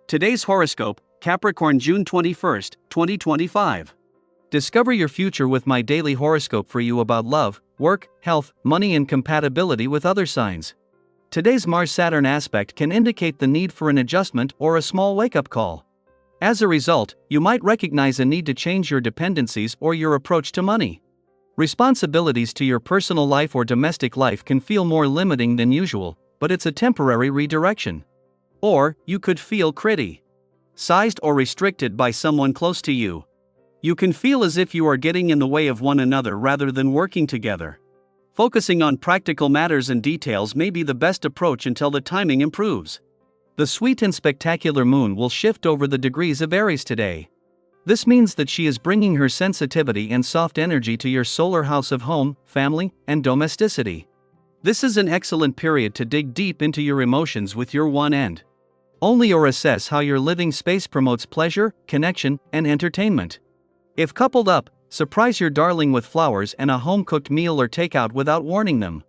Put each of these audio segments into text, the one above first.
Today's horoscope, Capricorn June 21st, 2025. Discover your future with my daily horoscope for you about love, work, health, money and compatibility with other signs. Today's Mars-Saturn aspect can indicate the need for an adjustment or a small wake-up call. As a result, you might recognize a need to change your dependencies or your approach to money. Responsibilities to your personal life or domestic life can feel more limiting than usual, but it's a temporary redirection. Or, you could feel criticized or restricted by someone close to you. You can feel as if you are getting in the way of one another rather than working together. Focusing on practical matters and details may be the best approach until the timing improves. The sweet and spectacular moon will shift over the degrees of Aries today. This means that she is bringing her sensitivity and soft energy to your solar house of home, family, and domesticity. This is an excellent period to dig deep into your emotions with your one and only or assess how your living space promotes pleasure, connection, and entertainment. If coupled up, surprise your darling with flowers and a home-cooked meal or takeout without warning them.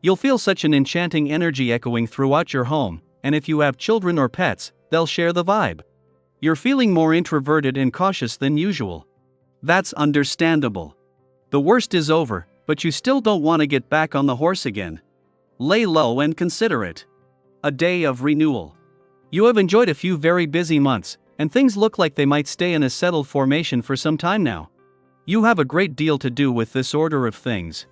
You'll feel such an enchanting energy echoing throughout your home, and if you have children or pets, they'll share the vibe. You're feeling more introverted and cautious than usual. That's understandable. The worst is over, but you still don't want to get back on the horse again. Lay low and consider it a day of renewal. You have enjoyed a few very busy months, and things look like they might stay in a settled formation for some time now. You have a great deal to do with this order of things.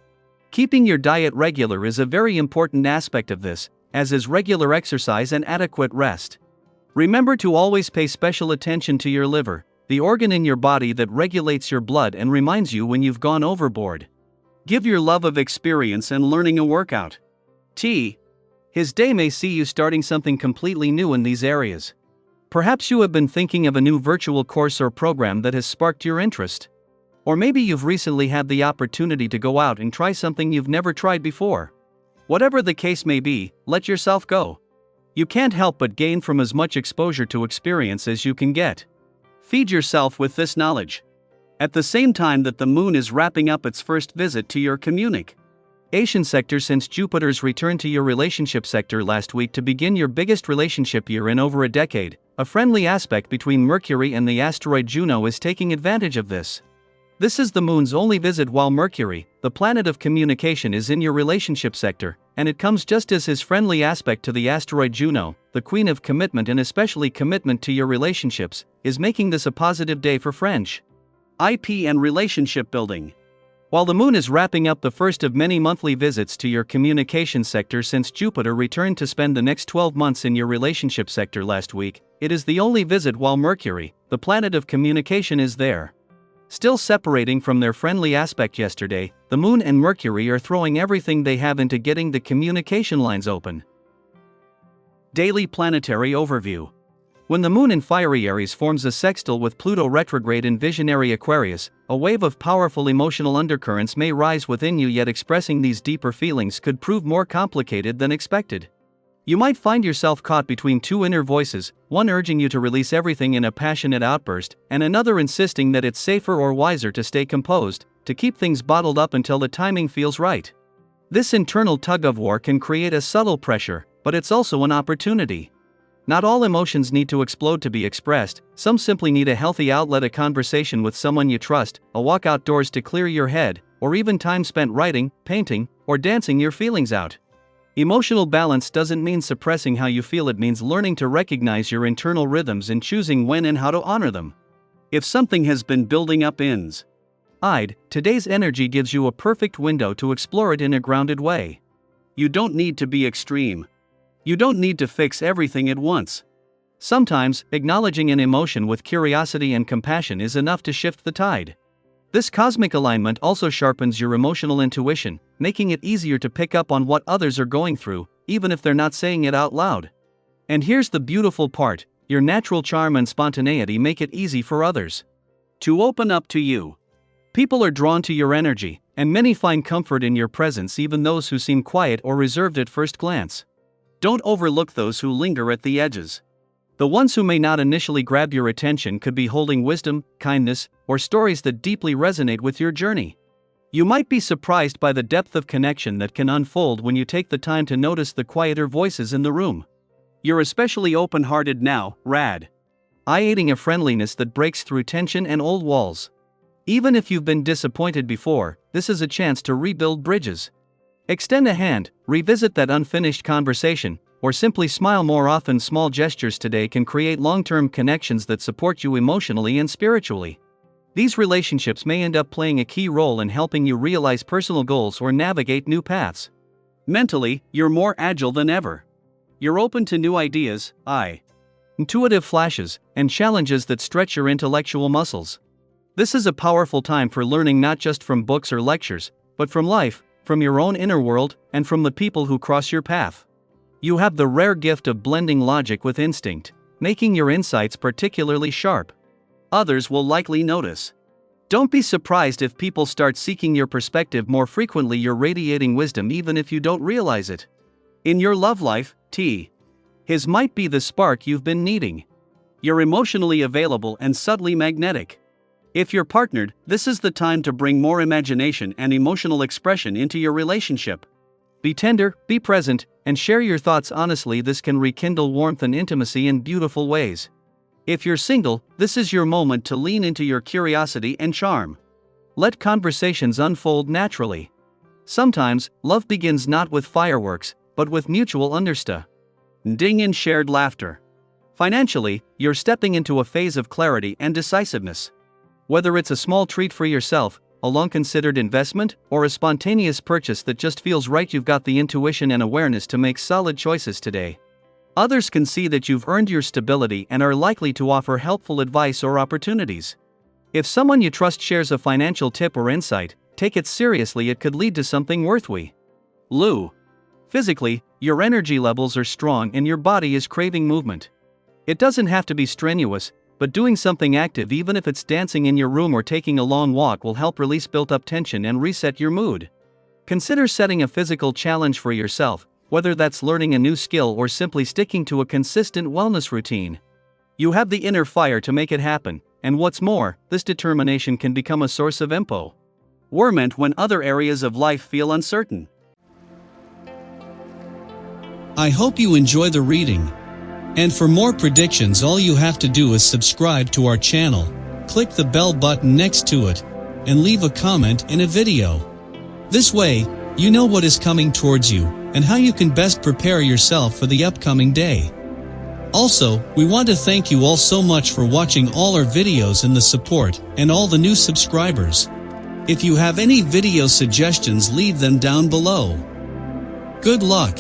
Keeping your diet regular is a very important aspect of this, as is regular exercise and adequate rest. Remember to always pay special attention to your liver, the organ in your body that regulates your blood and reminds you when you've gone overboard. Give your love of experience and learning a workout. His day may see you starting something completely new in these areas. Perhaps you have been thinking of a new virtual course or program that has sparked your interest. Or maybe you've recently had the opportunity to go out and try something you've never tried before. Whatever the case may be, let yourself go. You can't help but gain from as much exposure to experience as you can get. Feed yourself with this knowledge. At the same time that the moon is wrapping up its first visit to your communication sector since Jupiter's return to your relationship sector last week to begin your biggest relationship year in over a decade, a friendly aspect between Mercury and the asteroid Juno is taking advantage of this. This is the moon's only visit while Mercury, the planet of communication, is in your relationship sector, and it comes just as his friendly aspect to the asteroid Juno, the queen of commitment and especially commitment to your relationships, is making this a positive day for friendship and relationship building. While the moon is wrapping up the first of many monthly visits to your communication sector since Jupiter returned to spend the next 12 months in your relationship sector last week, it is the only visit while Mercury, the planet of communication, is there. Still separating from their friendly aspect yesterday, the moon and Mercury are throwing everything they have into getting the communication lines open. Daily planetary overview. When the moon in fiery Aries forms a sextile with Pluto retrograde in visionary Aquarius, a wave of powerful emotional undercurrents may rise within you, yet expressing these deeper feelings could prove more complicated than expected. You might find yourself caught between two inner voices, one urging you to release everything in a passionate outburst, and another insisting that it's safer or wiser to stay composed, to keep things bottled up until the timing feels right. This internal tug-of-war can create a subtle pressure, but it's also an opportunity. Not all emotions need to explode to be expressed, some simply need a healthy outlet, a conversation with someone you trust, a walk outdoors to clear your head, or even time spent writing, painting, or dancing your feelings out. Emotional balance doesn't mean suppressing how you feel, it means learning to recognize your internal rhythms and choosing when and how to honor them. If something has been building up inside, today's energy gives you a perfect window to explore it in a grounded way. You don't need to be extreme. You don't need to fix everything at once. Sometimes, acknowledging an emotion with curiosity and compassion is enough to shift the tide. This cosmic alignment also sharpens your emotional intuition, making it easier to pick up on what others are going through, even if they're not saying it out loud. And here's the beautiful part: your natural charm and spontaneity make it easy for others to open up to you. People are drawn to your energy, and many find comfort in your presence, even those who seem quiet or reserved at first glance. Don't overlook those who linger at the edges. The ones who may not initially grab your attention could be holding wisdom, kindness, or stories that deeply resonate with your journey. You might be surprised by the depth of connection that can unfold when you take the time to notice the quieter voices in the room. You're especially open-hearted now, rad. Aiding a friendliness that breaks through tension and old walls. Even if you've been disappointed before, this is a chance to rebuild bridges. Extend a hand, revisit that unfinished conversation, or simply smile more often. Small gestures today can create long-term connections that support you emotionally and spiritually. These relationships may end up playing a key role in helping you realize personal goals or navigate new paths. Mentally, you're more agile than ever. You're open to new ideas, intuitive flashes, and challenges that stretch your intellectual muscles. This is a powerful time for learning not just from books or lectures, but from life, from your own inner world, and from the people who cross your path. You have the rare gift of blending logic with instinct, making your insights particularly sharp. Others will likely notice. Don't be surprised if people start seeking your perspective more frequently. You're radiating wisdom even if you don't realize it. In your love life, his might be the spark you've been needing. You're emotionally available and subtly magnetic. If you're partnered, this is the time to bring more imagination and emotional expression into your relationship. Be tender, be present, and share your thoughts honestly. This can rekindle warmth and intimacy in beautiful ways. If you're single, this is your moment to lean into your curiosity and charm. Let conversations unfold naturally. Sometimes, love begins not with fireworks, but with mutual understanding and shared laughter. Financially, you're stepping into a phase of clarity and decisiveness. Whether it's a small treat for yourself, a long-considered investment, or a spontaneous purchase that just feels right, you've got the intuition and awareness to make solid choices today. Others can see that you've earned your stability and are likely to offer helpful advice or opportunities. If someone you trust shares a financial tip or insight, take it seriously. It could lead to something worthwhile. Physically, your energy levels are strong and your body is craving movement. It doesn't have to be strenuous, but doing something active, even if it's dancing in your room or taking a long walk, will help release built-up tension and reset your mood. Consider setting a physical challenge for yourself, whether that's learning a new skill or simply sticking to a consistent wellness routine. You have the inner fire to make it happen, and what's more, this determination can become a source of empowerment when other areas of life feel uncertain. I hope you enjoy the reading. And for more predictions, all you have to do is subscribe to our channel, click the bell button next to it, and leave a comment in a video. This way, you know what is coming towards you, and how you can best prepare yourself for the upcoming day. Also, we want to thank you all so much for watching all our videos and the support, and all the new subscribers. If you have any video suggestions, leave them down below. Good luck!